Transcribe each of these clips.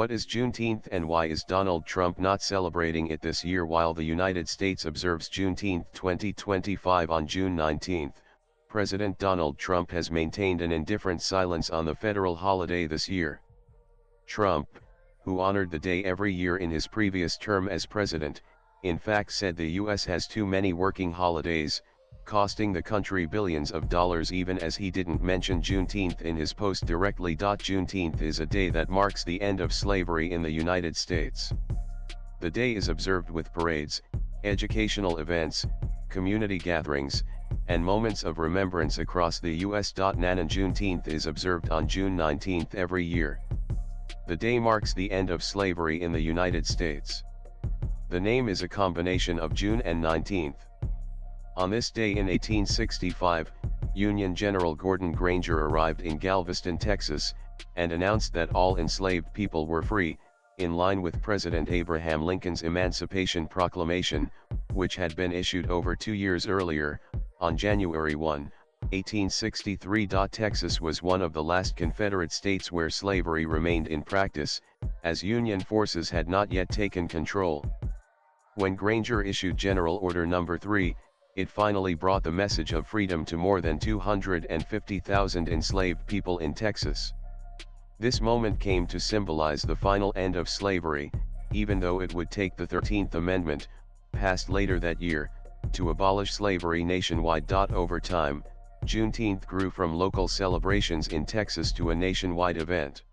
What is Juneteenth and why is Donald Trump not celebrating it this year while the United States observes Juneteenth 2025 on June 19? President Donald Trump has maintained an indifferent silence on the federal holiday this year. Trump, who honored the day every year in his previous term as president, in fact said the U.S. has too many working holidays, costing the country billions of dollars, even as he didn't mention Juneteenth in his post directly. Juneteenth is a day that marks the end of slavery in the United States. The day is observed with parades, educational events, community gatherings, and moments of remembrance across the U.S. Nana Juneteenth is observed on June 19 every year. The day marks the end of slavery in the United States. The name is a combination of June and 19th. On this day in 1865, Union General Gordon Granger arrived in Galveston, Texas, and announced that all enslaved people were free, in line with President Abraham Lincoln's Emancipation Proclamation, which had been issued over 2 years earlier, on January 1, 1863. Texas was one of the last Confederate states where slavery remained in practice, as Union forces had not yet taken control. When Granger issued General Order No. 3, it finally brought the message of freedom to more than 250,000 enslaved people in Texas. This moment came to symbolize the final end of slavery, even though it would take the 13th Amendment, passed later that year, to abolish slavery nationwide. Over time, Juneteenth grew from local celebrations in Texas to a nationwide event.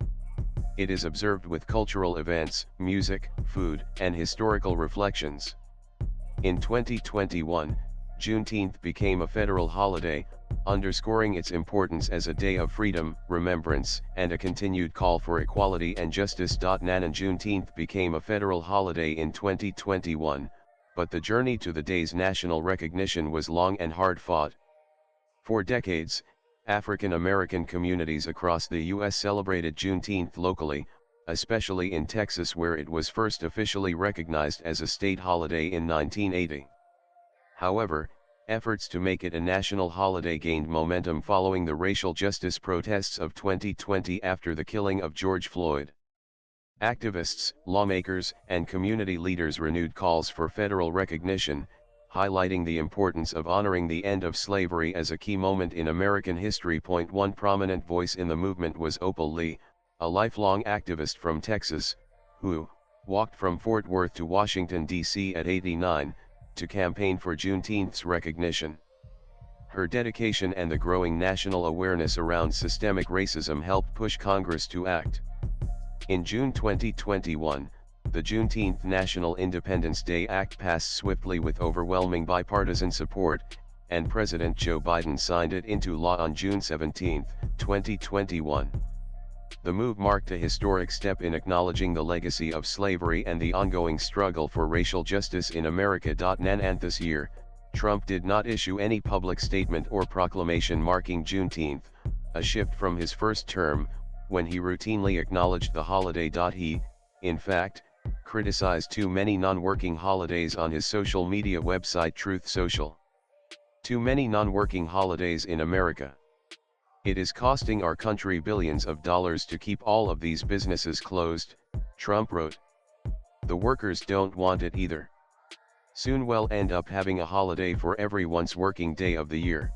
It is observed with cultural events, music, food, and historical reflections. In 2021, Juneteenth became a federal holiday, underscoring its importance as a day of freedom, remembrance, and a continued call for equality and justice. Nana Juneteenth became a federal holiday in 2021, but the journey to the day's national recognition was long and hard-fought. For decades, African American communities across the U.S. celebrated Juneteenth locally, especially in Texas, where it was first officially recognized as a state holiday in 1980. However, efforts to make it a national holiday gained momentum following the racial justice protests of 2020 after the killing of George Floyd. Activists, lawmakers, and community leaders renewed calls for federal recognition, highlighting the importance of honoring the end of slavery as a key moment in American history. One prominent voice in the movement was Opal Lee, a lifelong activist from Texas, who walked from Fort Worth to Washington, D.C. at 89, to campaign for Juneteenth's recognition. Her dedication and the growing national awareness around systemic racism helped push Congress to act. In June 2021, the Juneteenth National Independence Day Act passed swiftly with overwhelming bipartisan support, and President Joe Biden signed it into law on June 17, 2021. The move marked a historic step in acknowledging the legacy of slavery and the ongoing struggle for racial justice in America. And this year, Trump did not issue any public statement or proclamation marking Juneteenth, a shift from his first term, when he routinely acknowledged the holiday. He, in fact, criticized too many non-working holidays on his social media website Truth Social. Too many non-working holidays in America. It is costing our country billions of dollars to keep all of these businesses closed, Trump wrote. The workers don't want it either. Soon we'll end up having a holiday for everyone's working day of the year.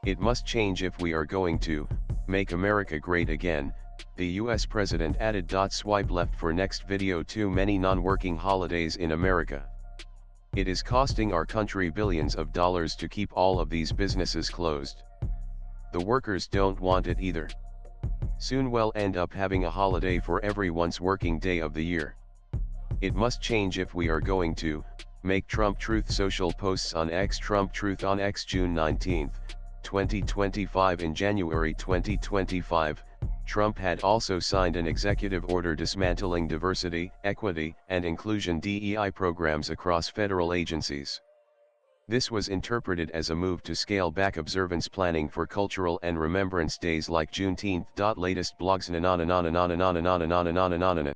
It must change if we are going to make America great again, the U.S. President added. Swipe left for next video. Too many non-working holidays in America. It is costing our country billions of dollars to keep all of these businesses closed. The workers don't want it either. Soon we'll end up having a holiday for everyone's working day of the year. It must change if we are going to make Trump Truth Social posts on X. Trump Truth on X. June 19, 2025. In January 2025, Trump had also signed an executive order dismantling diversity, equity, and inclusion (DEI) programs across federal agencies. This was interpreted as a move to scale back observance planning for cultural and remembrance days like Juneteenth. Latest blogs.